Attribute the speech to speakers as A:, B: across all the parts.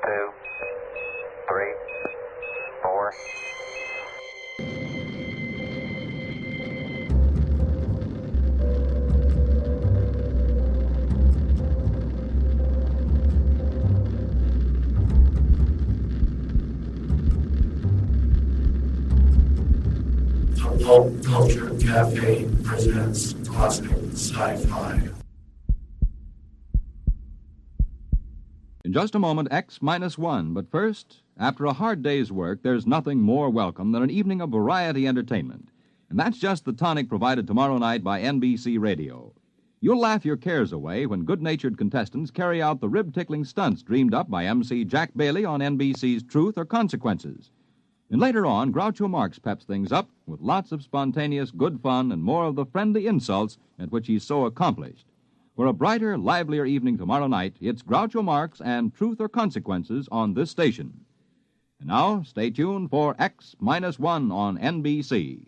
A: 2, 3, 4.
B: Pulp Culture Cafe presents classic sci-fi.
C: In just a moment, X-1. But first, after a hard day's work, there's nothing more welcome than an evening of variety entertainment. And that's just the tonic provided tomorrow night by NBC Radio. You'll laugh your cares away when good-natured contestants carry out the rib-tickling stunts dreamed up by MC Jack Bailey on NBC's Truth or Consequences. And later on, Groucho Marx peps things up with lots of spontaneous good fun and more of the friendly insults at which he's so accomplished. For a brighter, livelier evening tomorrow night, it's Groucho Marx and Truth or Consequences on this station. And now, stay tuned for X-1 on NBC.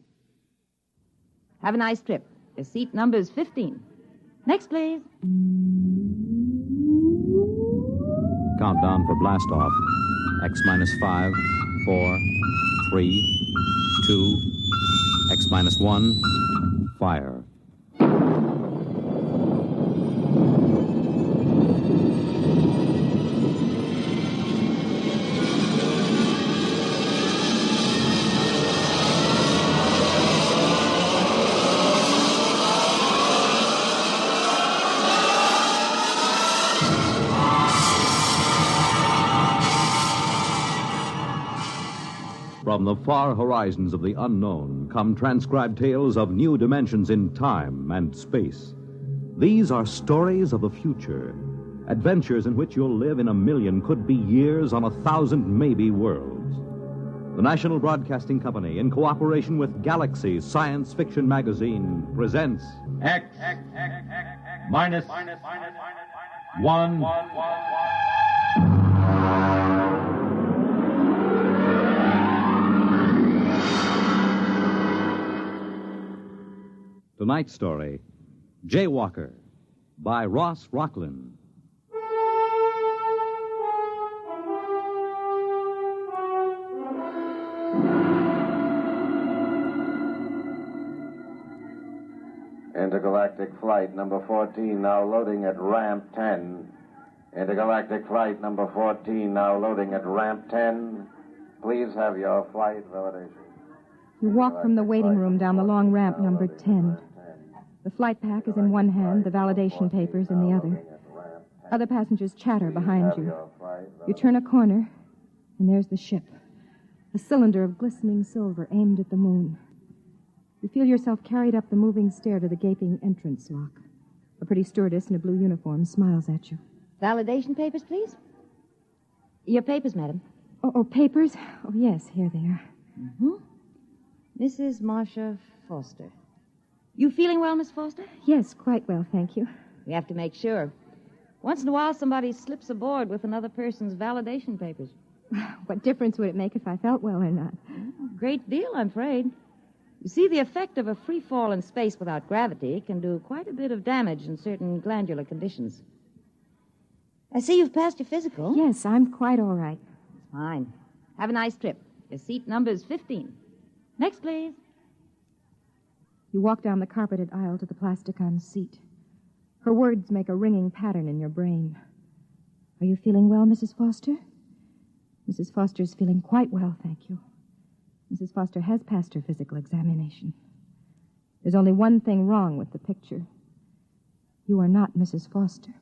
D: Have a nice trip. Your seat number is 15. Next, please.
E: Countdown for blast off. X-5, 4, 3, 2, X-1, fire. From the far horizons of the unknown come transcribed tales of new dimensions in time and space. These are stories of the future, adventures in which you'll live in a million, could be years, on 1,000 maybe worlds. The National Broadcasting Company, in cooperation with Galaxy Science Fiction Magazine, presents X-1. Tonight's story, Jaywalker, by Ross Rocklin.
F: Intergalactic flight number 14 now loading at ramp 10. Intergalactic flight number 14 now loading at ramp 10. Please have your flight validation.
G: You walk from the waiting room down the long ramp number 10. The flight pack is in one hand, the validation papers in the other. Other passengers chatter behind you. You turn a corner, and there's the ship. A cylinder of glistening silver aimed at the moon. You feel yourself carried up the moving stair to the gaping entrance lock. A pretty stewardess in a blue uniform smiles at you.
D: Validation papers, please. Your papers, madam.
G: Oh, papers? Oh, yes, here they are.
D: Mm-hmm. Mrs. Marcia Foster. You feeling well, Miss Foster?
G: Yes, quite well, thank you.
D: We have to make sure. Once in a while, somebody slips aboard with another person's validation papers.
G: What difference would it make if I felt well or not?
D: Great deal, I'm afraid. You see, the effect of a free fall in space without gravity can do quite a bit of damage in certain glandular conditions. I see you've passed your physical.
G: Yes, I'm quite all right.
D: Fine. Have a nice trip. Your seat number is 15. Next, please.
G: You walk down the carpeted aisle to the plasticon seat. Her words make a ringing pattern in your brain. Are you feeling well, Mrs. Foster? Mrs. Foster's feeling quite well, thank you. Mrs. Foster has passed her physical examination. There's only one thing wrong with the picture. You are not Mrs. Foster.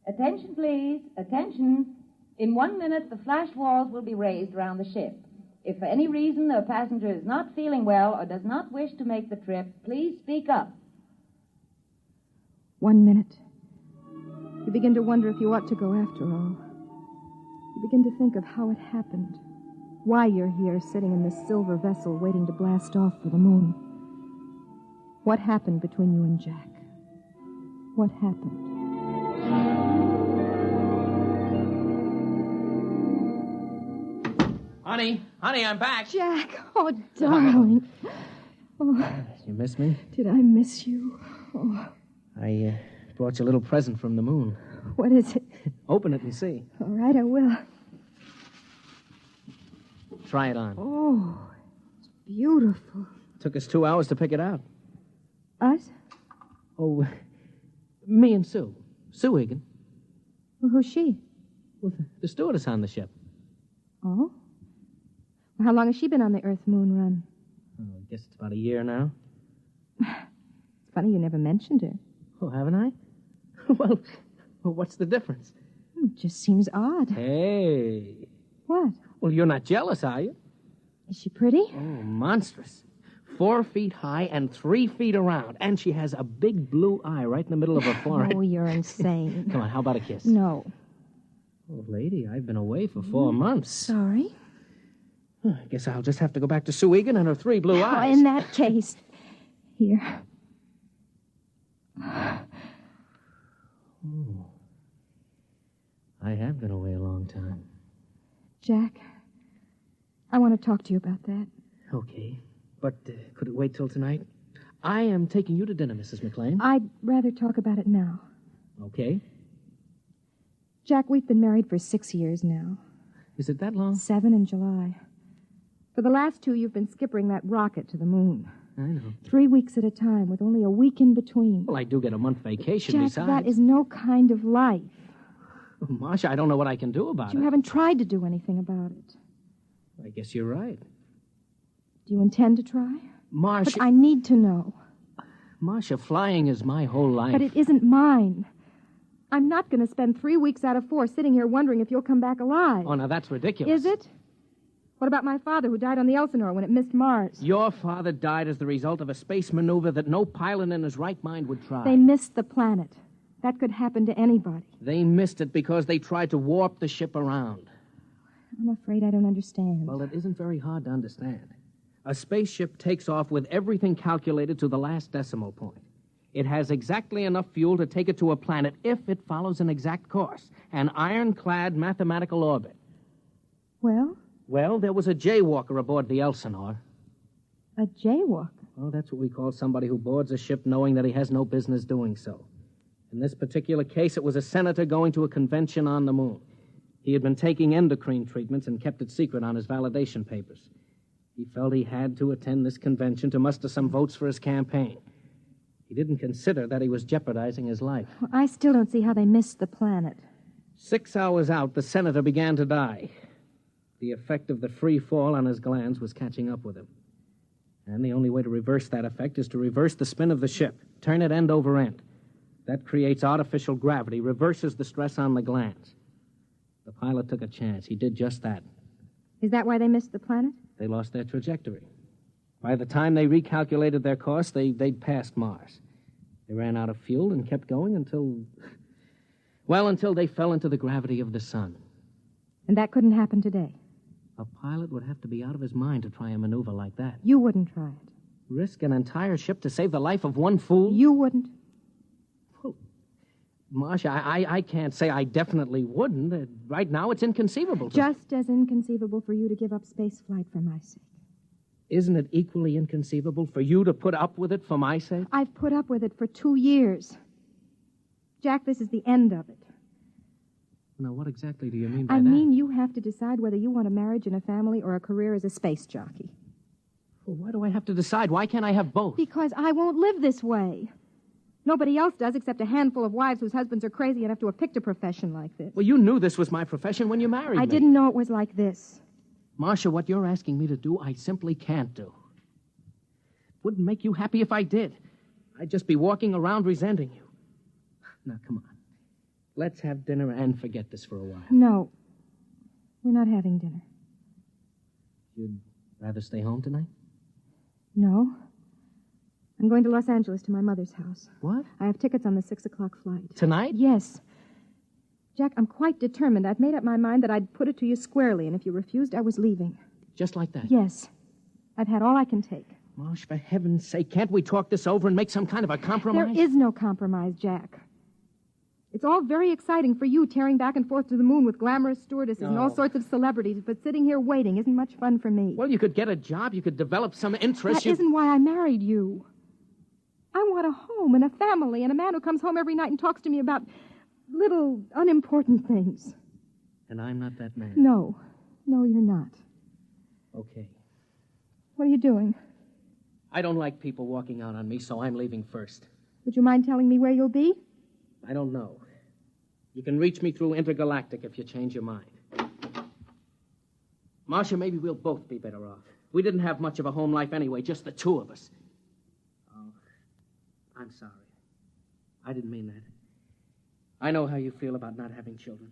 D: Attention, please. Attention. In 1 minute, the flash walls will be raised around the ship. If for any reason a passenger is not feeling well or does not wish to make the trip, please speak up.
G: 1 minute. You begin to wonder if you ought to go after all. You begin to think of how it happened. Why you're here, sitting in this silver vessel, waiting to blast off for the moon. What happened between you and Jack? What happened?
H: Honey, I'm back.
G: Jack, oh, darling. Oh,
H: You miss me?
G: did I miss you? Oh,
H: I brought you a little present from the moon.
G: What is it?
H: Open it and see.
G: All right, I will.
H: Try it on.
G: Oh, it's beautiful.
H: Took us 2 hours to pick it out.
G: Us?
H: Oh, me and Sue. Sue Egan.
G: Well, who's she?
H: Well, the stewardess on the ship.
G: Oh? Well, how long has she been on the Earth-Moon run?
H: Oh, I guess it's about a year now.
G: It's funny you never mentioned her.
H: Oh, haven't I? Well, what's the difference?
G: It just seems odd.
H: Hey.
G: What?
H: Well, you're not jealous, are you?
G: Is she pretty?
H: Oh, monstrous. 4 feet high and 3 feet around. And she has a big blue eye right in the middle of her forehead.
G: Oh, you're insane.
H: Come on, how about a kiss?
G: No.
H: Oh, lady, I've been away for 4 months.
G: Sorry.
H: I guess I'll just have to go back to Sue Egan and her 3 blue
G: Oh,
H: eyes.
G: in that case. Here.
H: Oh. I have been away a long time.
G: Jack, I want to talk to you about that.
H: Okay. But could it wait till tonight? I am taking you to dinner, Mrs. McLean.
G: I'd rather talk about it now.
H: Okay.
G: Jack, we've been married for 6 years now.
H: Is it that long?
G: 7 in July. For the last 2, you've been skippering that rocket to the moon.
H: I know.
G: 3 weeks at a time, with only a week in between.
H: Well, I do get a month vacation
G: Jack,
H: besides.
G: that is no kind of life.
H: Oh, Marcia, I don't know what I can do about
G: You
H: it.
G: haven't tried to do anything about it.
H: I guess you're right.
G: Do you intend to try?
H: Marcia,
G: But I need to know.
H: Marcia, flying is my whole life.
G: But it isn't mine. I'm not going to spend 3 weeks out of 4 sitting here wondering if you'll come back alive.
H: Oh, now that's ridiculous.
G: Is it? What about my father who died on the Elsinore when it missed Mars?
H: Your father died as the result of a space maneuver that no pilot in his right mind would try.
G: They missed the planet. That could happen to anybody.
H: They missed it because they tried to warp the ship around.
G: I'm afraid I don't understand.
H: Well, it isn't very hard to understand. A spaceship takes off with everything calculated to the last decimal point. It has exactly enough fuel to take it to a planet if it follows an exact course, an ironclad mathematical orbit.
G: Well,
H: Well, there was a Jaywalker aboard the Elsinore.
G: a jaywalker.
H: Well, that's what we call somebody who boards a ship knowing that he has no business doing so. In this particular case, it was a senator going to a convention on the moon. He had been taking endocrine treatments and kept it secret on his validation papers. He felt he had to attend this convention to muster some votes for his campaign. He didn't consider that he was jeopardizing his life.
G: Well, I still don't see how they missed the planet.
H: 6 hours out, the senator began to die. The effect of the free fall on his glands was catching up with him. And the only way to reverse that effect is to reverse the spin of the ship, turn it end over end. That creates artificial gravity, reverses the stress on the glands. The pilot took a chance. He did just that.
G: Is that why they missed the planet?
H: They lost their trajectory. By the time they recalculated their course, they'd passed Mars. They ran out of fuel and kept going until they fell into the gravity of the sun.
G: And that couldn't happen today.
H: A pilot would have to be out of his mind to try a maneuver like that.
G: You wouldn't try it.
H: Risk an entire ship to save the life of one fool?
G: You wouldn't.
H: Well, Marcia, I can't say I definitely wouldn't. Right now, it's inconceivable to me.
G: Just as inconceivable for you to give up space flight for my sake.
H: Isn't it equally inconceivable for you to put up with it for my sake?
G: I've put up with it for 2 years. Jack, this is the end of it.
H: Now, what exactly do you mean by
G: I
H: that?
G: mean, you have to decide whether you want a marriage and a family or a career as a space jockey.
H: Well, why do I have to decide? Why can't I have both?
G: Because I won't live this way. Nobody else does except a handful of wives whose husbands are crazy enough to have picked a profession like this.
H: Well, you knew this was my profession when you married me.
G: I didn't know it was like this.
H: Marcia, what you're asking me to do, I simply can't do. Wouldn't make you happy if I did. I'd just be walking around resenting you. Now, come on. Let's have dinner and forget this for a while.
G: No. We're not having dinner.
H: You'd rather stay home tonight?
G: No. I'm going to Los Angeles to my mother's house.
H: What?
G: I have tickets on the 6 o'clock flight.
H: Tonight?
G: Yes. Jack, I'm quite determined. I've made up my mind that I'd put it to you squarely, and if you refused, I was leaving.
H: Just like that?
G: Yes. I've had all I can take.
H: Marsh, for heaven's sake, can't we talk this over and make some kind of a compromise?
G: There is no compromise, Jack. It's all very exciting for you, tearing back and forth to the moon with glamorous stewardesses and all sorts of celebrities, but sitting here waiting isn't much fun for me.
H: Well, you could get a job, you could develop some interest.
G: That isn't why I married you. I want a home and a family and a man who comes home every night and talks to me about little unimportant things.
H: And I'm not that man.
G: No. No, you're not.
H: Okay.
G: What are you doing?
H: I don't like people walking out on me, so I'm leaving first.
G: Would you mind telling me where you'll be?
H: I don't know. You can reach me through Intergalactic if you change your mind. Marcia, maybe we'll both be better off. We didn't have much of a home life anyway, just the two of us. Oh, I'm sorry. I didn't mean that. I know how you feel about not having children.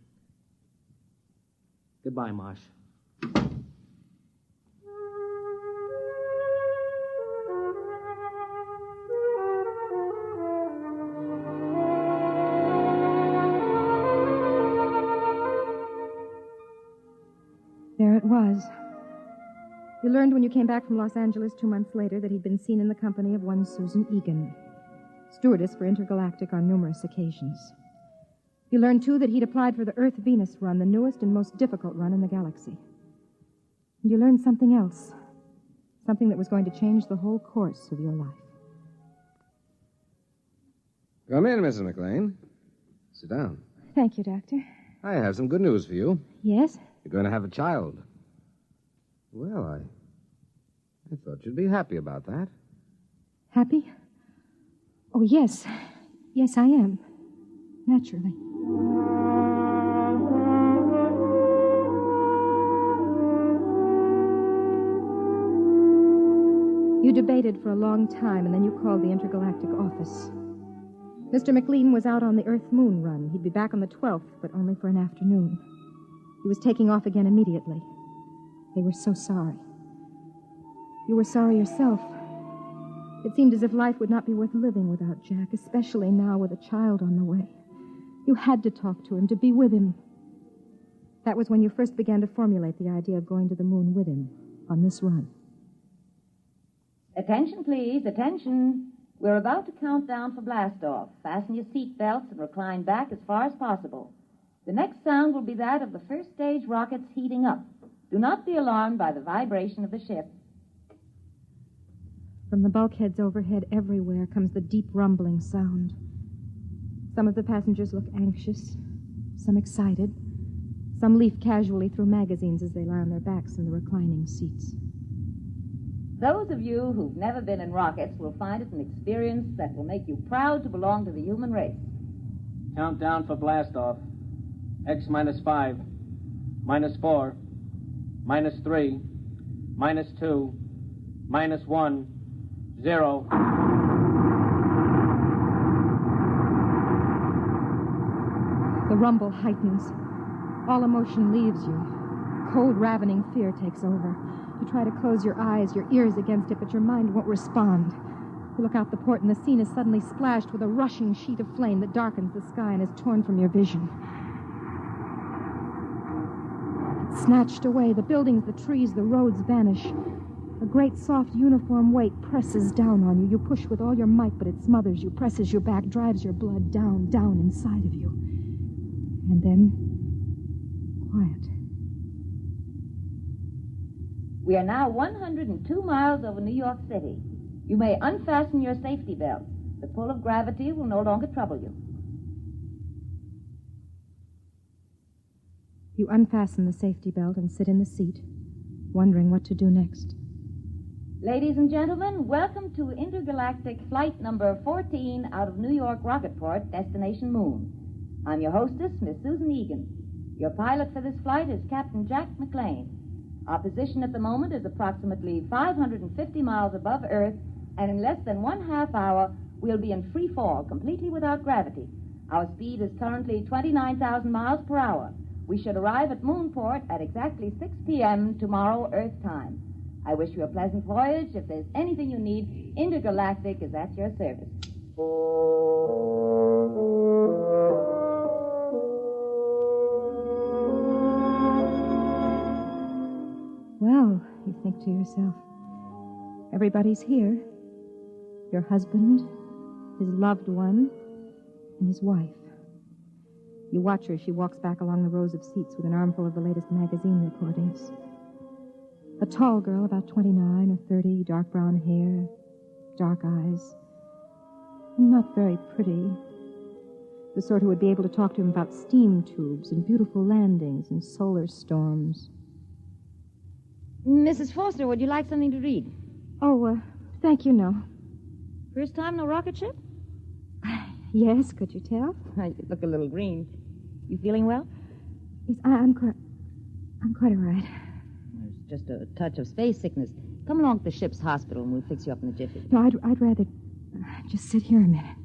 H: Goodbye, Marsh.
G: There it was. You learned when you came back from Los Angeles 2 months later that he'd been seen in the company of one Susan Egan, stewardess for Intergalactic on numerous occasions. You learned, too, that he'd applied for the Earth-Venus run, the newest and most difficult run in the galaxy. And you learned something else, something that was going to change the whole course of your life.
I: Come in, Mrs. McLean. Sit down.
G: Thank you, Doctor.
I: I have some good news for you.
G: Yes?
I: You're going to have a child. Well, I thought you'd be happy about that.
G: Happy? Oh, yes. Yes, I am. Naturally. You debated for a long time, and then you called the Intergalactic office. Mr. McLean was out on the Earth-Moon run. He'd be back on the 12th, but only for an afternoon. He was taking off again immediately. They were so sorry. You were sorry yourself. It seemed as if life would not be worth living without Jack, especially now with a child on the way. You had to talk to him, to be with him. That was when you first began to formulate the idea of going to the moon with him on this run.
D: Attention, please. Attention. We're about to count down for blast-off. Fasten your seat belts and recline back as far as possible. The next sound will be that of the first stage rockets heating up. Do not be alarmed by the vibration of the ship.
G: From the bulkheads overhead everywhere comes the deep rumbling sound. Some of the passengers look anxious, some excited. Some leaf casually through magazines as they lie on their backs in the reclining seats.
D: Those of you who've never been in rockets will find it an experience that will make you proud to belong to the human race.
H: Countdown for blast-off. X -5, -4, -3, -2, -1, 0.
G: The rumble heightens. All emotion leaves you. Cold, ravening fear takes over. You try to close your eyes, your ears against it, but your mind won't respond. You look out the port, and the scene is suddenly splashed with a rushing sheet of flame that darkens the sky and is torn from your vision. Snatched away, the buildings, the trees, the roads vanish. A great, soft, uniform weight presses down on you. You push with all your might, but it smothers you, presses your back, drives your blood down, down inside of you. And then, quiet.
D: We are now 102 miles over New York City. You may unfasten your safety belt. The pull of gravity will no longer trouble you.
G: You unfasten the safety belt and sit in the seat, wondering what to do next.
D: Ladies and gentlemen, welcome to Intergalactic Flight number 14 out of New York Rocketport, destination Moon. I'm your hostess, Miss Susan Egan. Your pilot for this flight is Captain Jack McLean. Our position at the moment is approximately 550 miles above Earth, and in less than 1/2 hour, we'll be in free fall, completely without gravity. Our speed is currently 29,000 miles per hour. We should arrive at Moonport at exactly 6 p.m. tomorrow, Earth time. I wish you a pleasant voyage. If there's anything you need, Intergalactic is at your service.
G: Well, you think to yourself, everybody's here. Your husband, his loved one, and his wife. You watch her as she walks back along the rows of seats with an armful of the latest magazine reportings. A tall girl, about 29 or 30, dark brown hair, dark eyes, and not very pretty. The sort who would be able to talk to him about steam tubes and beautiful landings and solar storms.
D: Mrs. Foster, would you like something to read?
G: Oh, thank you, no.
D: First time in a rocket ship?
G: Yes, could you tell?
D: You look a little green. You feeling well?
G: Yes, I'm quite all right.
D: There's just a touch of space sickness. Come along to the ship's hospital and we'll fix you up in a jiffy.
G: No, I'd rather just sit here a minute.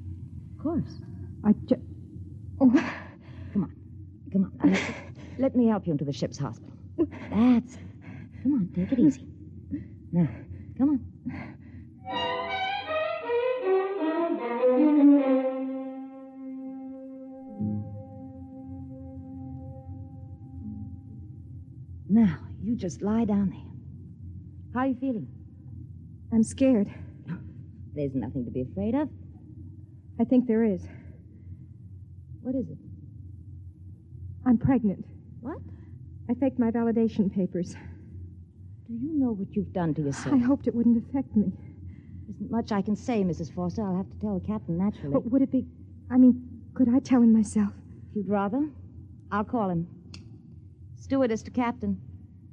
D: Of course.
G: Oh.
D: Come on. Now, let me help you into the ship's hospital. That's it. Come on, take it easy. Now, come on. Now, you just lie down there. How are you feeling?
G: I'm scared.
D: There's nothing to be afraid of.
G: I think there is.
D: What is it?
G: I'm pregnant.
D: What?
G: I faked my validation papers.
D: Do you know what you've done to yourself?
G: I hoped it wouldn't affect me.
D: Isn't much I can say, Mrs. Foster. I'll have to tell the captain naturally.
G: But would it be... could I tell him myself?
D: If you'd rather, I'll call him. Stewardess to captain.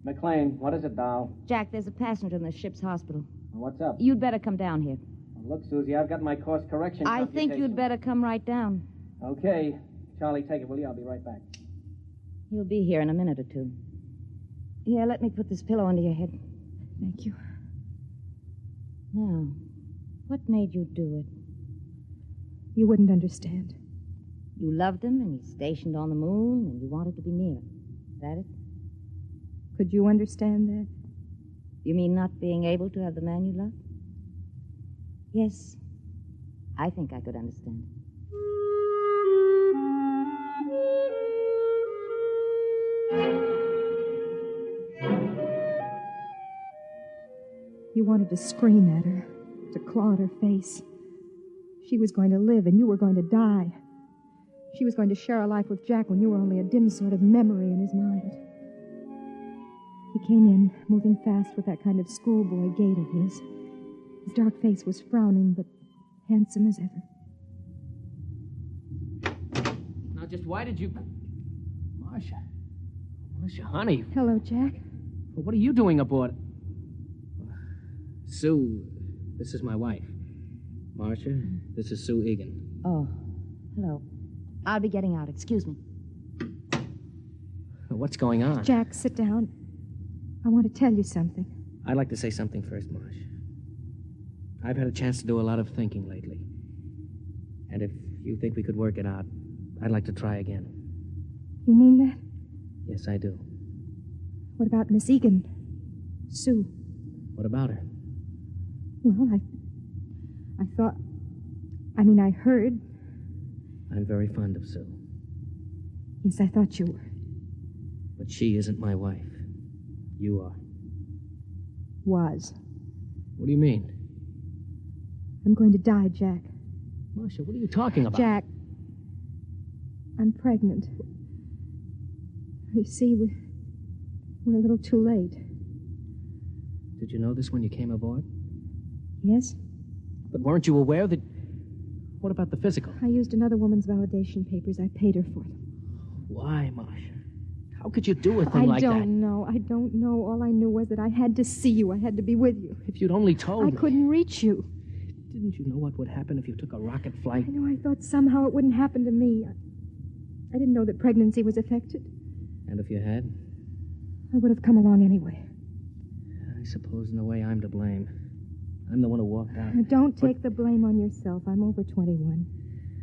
H: McLean, what is it, doll?
D: Jack, there's a passenger in the ship's hospital.
H: What's up?
D: You'd better come down here.
H: Well, look, Susie, I've got my course correction.
D: I think you'd better come right down.
H: Okay. Charlie, take it, will you? I'll be right back.
D: He'll be here in a minute or two. Here, let me put this pillow under your head.
G: Thank you.
D: Now, what made you do it?
G: You wouldn't understand.
D: You loved him, and he's stationed on the moon, and you wanted to be near him. Is that it?
G: Could you understand that?
D: You mean not being able to have the man you love? Yes. I think I could understand.
G: You wanted to scream at her, to claw at her face. She was going to live, and you were going to die. She was going to share a life with Jack when you were only a dim sort of memory in his mind. He came in, moving fast with that kind of schoolboy gait of his. His dark face was frowning, but handsome as ever.
H: Now, just why did you... Marcia, honey.
G: Hello, Jack.
H: Well, what are you doing aboard? Sue, this is my wife. Marcia, this is Sue Egan.
D: Oh, hello. I'll be getting out. Excuse me.
H: What's going on?
G: Jack, sit down. I want to tell you something.
H: I'd like to say something first, Marsh. I've had a chance to do a lot of thinking lately. And if you think we could work it out, I'd like to try again.
G: You mean that?
H: Yes, I do.
G: What about Miss Egan? Sue?
H: What about her?
G: Well, I thought... I heard...
H: I'm very fond of Sue.
G: Yes, I thought you were.
H: But she isn't my wife. You are.
G: Was.
H: What do you mean?
G: I'm going to die, Jack.
H: Marcia, what are you talking about?
G: Jack, I'm pregnant. You see, we're a little too late.
H: Did you know this when you came aboard?
G: Yes?
H: But weren't you aware that... What about the physical?
G: I used another woman's validation papers. I paid her for them.
H: Why, Marcia? How could you do a thing like that?
G: I don't know. All I knew was that I had to see you. I had to be with you.
H: If you'd only told me.
G: I couldn't reach you.
H: Didn't you know what would happen if you took a rocket flight?
G: I know. I thought somehow it wouldn't happen to me. I didn't know that pregnancy was affected.
H: And if you had?
G: I would have come along anyway.
H: I suppose in a way I'm to blame. I'm the one who walked out.
G: Don't take the blame on yourself. I'm over 21.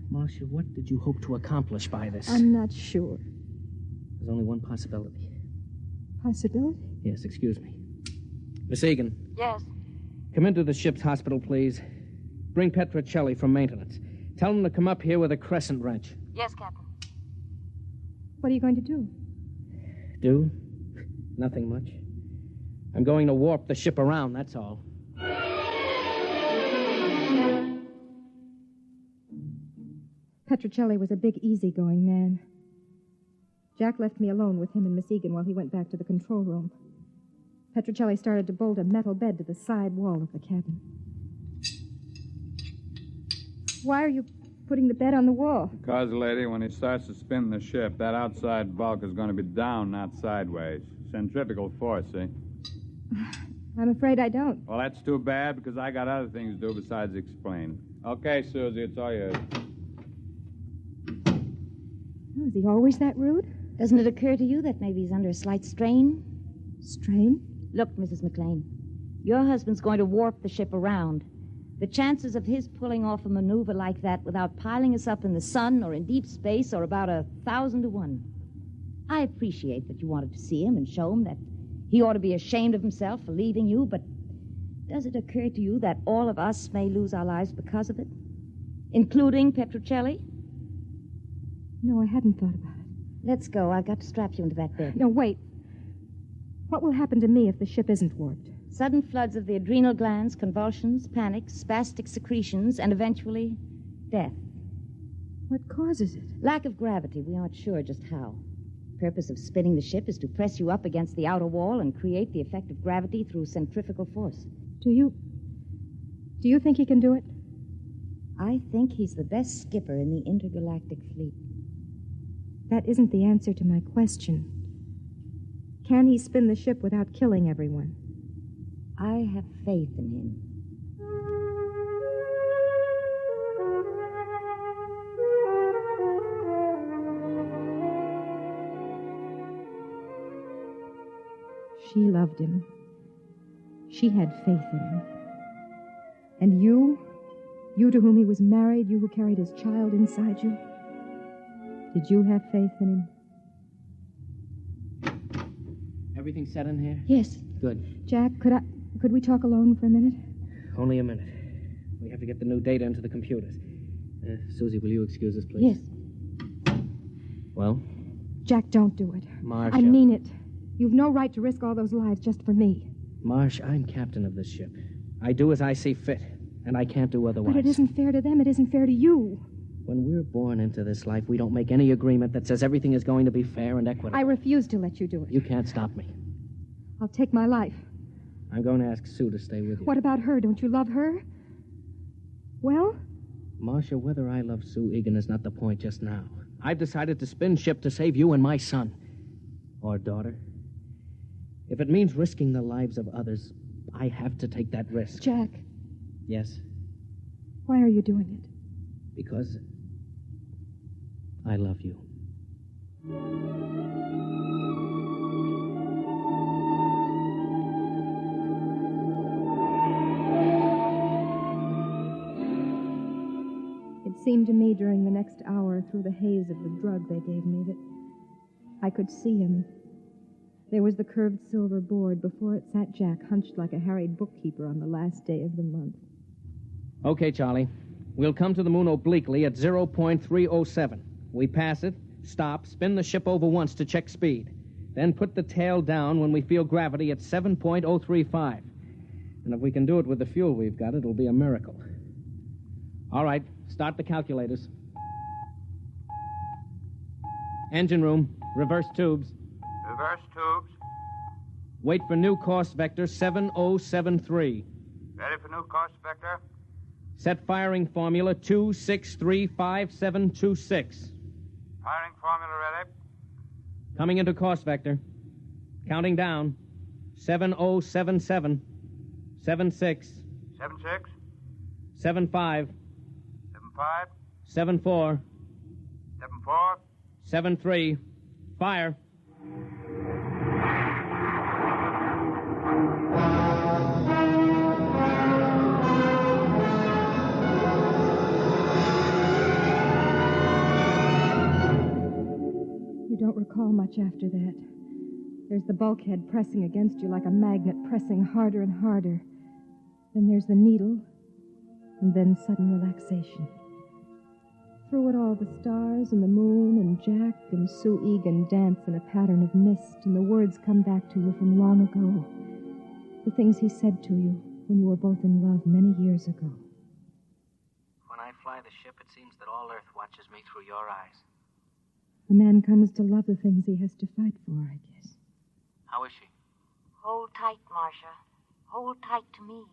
H: Marcia, what did you hope to accomplish by this?
G: I'm not sure.
H: There's only one possibility.
G: Possibility?
H: Yes, excuse me. Miss Egan.
D: Yes?
H: Come into the ship's hospital, please. Bring Petrocelli from maintenance. Tell him to come up here with a crescent wrench.
D: Yes, Captain.
G: What are you going to do?
H: Do? Nothing much. I'm going to warp the ship around, that's all.
G: Petrocelli was a big, easygoing man. Jack left me alone with him and Miss Egan while he went back to the control room. Petrocelli started to bolt a metal bed to the side wall of the cabin. Why are you putting the bed on the wall?
J: Because, lady, when he starts to spin the ship, that outside bulk is going to be down, not sideways. Centrifugal force, see?
G: I'm afraid I don't.
J: Well, that's too bad, because I got other things to do besides explain. Okay, Susie, it's all yours.
G: Oh, is he always that rude?
D: Doesn't it occur to you that maybe he's under a slight strain?
G: Strain?
D: Look, Mrs. McLean, your husband's going to warp the ship around. The chances of his pulling off a maneuver like that without piling us up in the sun or in deep space are about 1,000 to 1. I appreciate that you wanted to see him and show him that he ought to be ashamed of himself for leaving you, but does it occur to you that all of us may lose our lives because of it? Including Petruccelli?
G: No, I hadn't thought about it.
D: Let's go. I've got to strap you into that bed.
G: No, wait. What will happen to me if the ship isn't warped?
D: Sudden floods of the adrenal glands, convulsions, panic, spastic secretions, and eventually death.
G: What causes it?
D: Lack of gravity. We aren't sure just how. The purpose of spinning the ship is to press you up against the outer wall and create the effect of gravity through centrifugal force.
G: Do you think he can do it?
D: I think he's the best skipper in the intergalactic fleet.
G: That isn't the answer to my question. Can he spin the ship without killing everyone?
D: I have faith in him.
G: She loved him. She had faith in him. And you to whom he was married, you who carried his child inside you, did you have faith in him?
H: Everything set in here?
G: Yes.
H: Good.
G: Jack, could we talk alone for a minute?
H: Only a minute. We have to get the new data into the computers. Susie, will you excuse us, please?
G: Yes.
H: Well?
G: Jack, don't do it.
H: Marcia.
G: I mean it. You've no right to risk all those lives just for me.
H: Marsh, I'm captain of this ship. I do as I see fit, and I can't do otherwise.
G: But it isn't fair to them. It isn't fair to you.
H: When we're born into this life, we don't make any agreement that says everything is going to be fair and equitable.
G: I refuse to let you do it.
H: You can't stop me.
G: I'll take my life.
H: I'm going to ask Sue to stay with you.
G: What about her? Don't you love her? Well?
H: Marcia, whether I love Sue Egan is not the point just now. I've decided to spin ship to save you and my son. Or daughter. If it means risking the lives of others, I have to take that risk.
G: Jack.
H: Yes?
G: Why are you doing it?
H: Because I love you.
G: It seemed to me during the next hour, through the haze of the drug they gave me, that I could see him. There was the curved silver board. Before it sat Jack, hunched like a harried bookkeeper on the last day of the month.
H: Okay, Charlie. We'll come to the moon obliquely at 0.307. We pass it, stop, spin the ship over once to check speed. Then put the tail down when we feel gravity at 7.035. And if we can do it with the fuel we've got, it'll be a miracle. All right, start the calculators. Engine room, reverse tubes.
A: Reverse tubes.
H: Wait for new course vector 7073.
A: Ready for new course vector.
H: Set firing formula 2635726.
A: Firing formula ready.
H: Coming into course vector. Counting down. 7077. 76.
A: 76.
H: 75.
A: 75.
H: 74.
A: 74.
H: 73. Fire.
G: You don't recall much after that. There's the bulkhead pressing against you like a magnet, pressing harder and harder. Then there's the needle, and then sudden relaxation. Through it all, the stars and the moon and Jack and Sue Egan dance in a pattern of mist, and the words come back to you from long ago. The things he said to you when you were both in love many years ago.
H: When I fly the ship, it seems that all Earth watches me through your eyes.
G: A man comes to love the things he has to fight for, I guess.
H: How is she?
K: Hold tight, Marcia. Hold tight to me.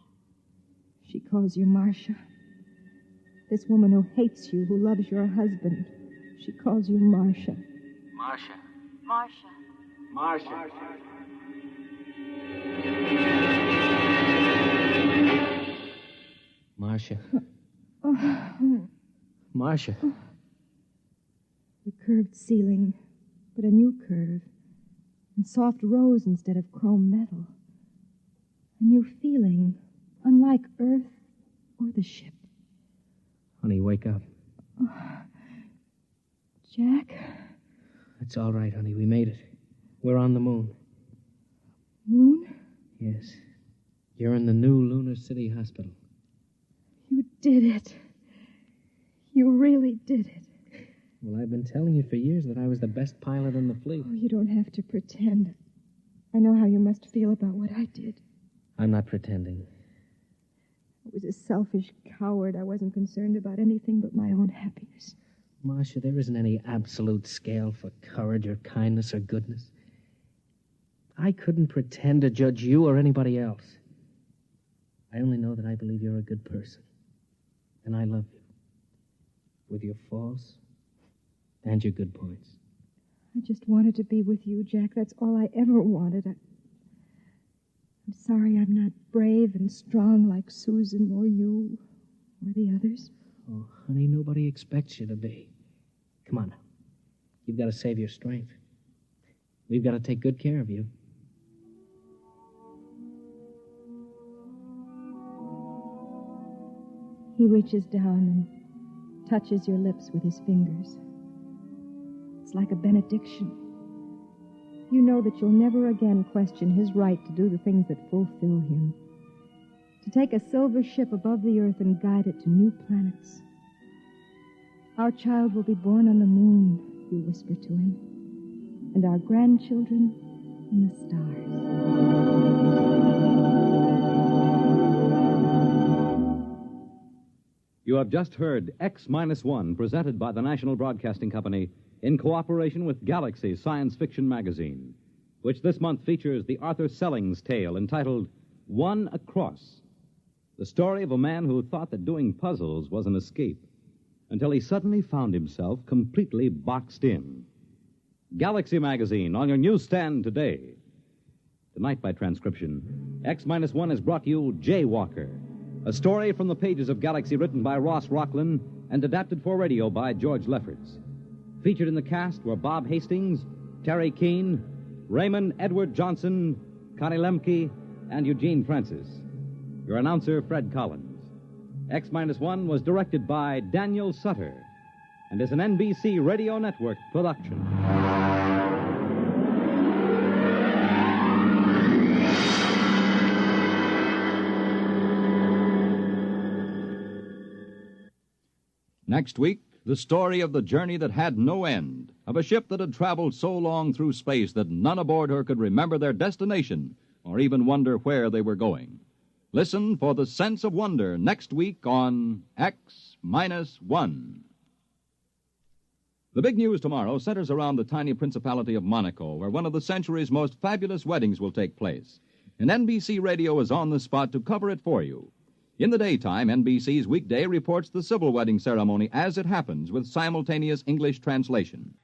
G: She calls you Marcia. This woman who hates you, who loves your husband. She calls you Marcia.
H: Marcia.
K: Marcia.
J: Marcia.
H: Marcia. Marcia.
G: The curved ceiling, but a new curve. And soft rose instead of chrome metal. A new feeling, unlike Earth or the ship.
H: Honey, wake up.
G: Jack?
H: It's all right, honey. We made it. We're on the moon.
G: Moon?
H: Yes. You're in the new Lunar City Hospital.
G: You did it. You really did it.
H: Well, I've been telling you for years that I was the best pilot in the fleet.
G: Oh, you don't have to pretend. I know how you must feel about what I did.
H: I'm not pretending.
G: I was a selfish coward. I wasn't concerned about anything but my own happiness.
H: Marcia, there isn't any absolute scale for courage or kindness or goodness. I couldn't pretend to judge you or anybody else. I only know that I believe you're a good person. And I love you. With your faults and your good points.
G: I just wanted to be with you, Jack. That's all I ever wanted. I'm sorry I'm not brave and strong like Susan or you or the others.
H: Oh, honey, nobody expects you to be. Come on now. You've got to save your strength. We've got to take good care of you.
G: He reaches down and touches your lips with his fingers. It's like a benediction. You know that you'll never again question his right to do the things that fulfill him. To take a silver ship above the earth and guide it to new planets. Our child will be born on the moon, you whisper to him, and our grandchildren in the stars.
E: You have just heard X-1, presented by the National Broadcasting Company in cooperation with Galaxy Science Fiction Magazine, which this month features the Arthur Sellings tale entitled One Across, the story of a man who thought that doing puzzles was an escape, until he suddenly found himself completely boxed in. Galaxy Magazine on your newsstand today. Tonight, by transcription, X-1 has brought you Jaywalker, a story from the pages of Galaxy written by Ross Rocklin and adapted for radio by George Lefferts. Featured in the cast were Bob Hastings, Terry Keane, Raymond Edward Johnson, Connie Lemke, and Eugene Francis. Your announcer, Fred Collins. X-1 was directed by Daniel Sutter and is an NBC Radio Network production.
C: Next week, the story of the journey that had no end, of a ship that had traveled so long through space that none aboard her could remember their destination or even wonder where they were going. Listen for the sense of wonder next week on X-1. The big news tomorrow centers around the tiny Principality of Monaco, where one of the century's most fabulous weddings will take place. And NBC Radio is on the spot to cover it for you. In the daytime, NBC's Weekday reports the civil wedding ceremony as it happens with simultaneous English translation.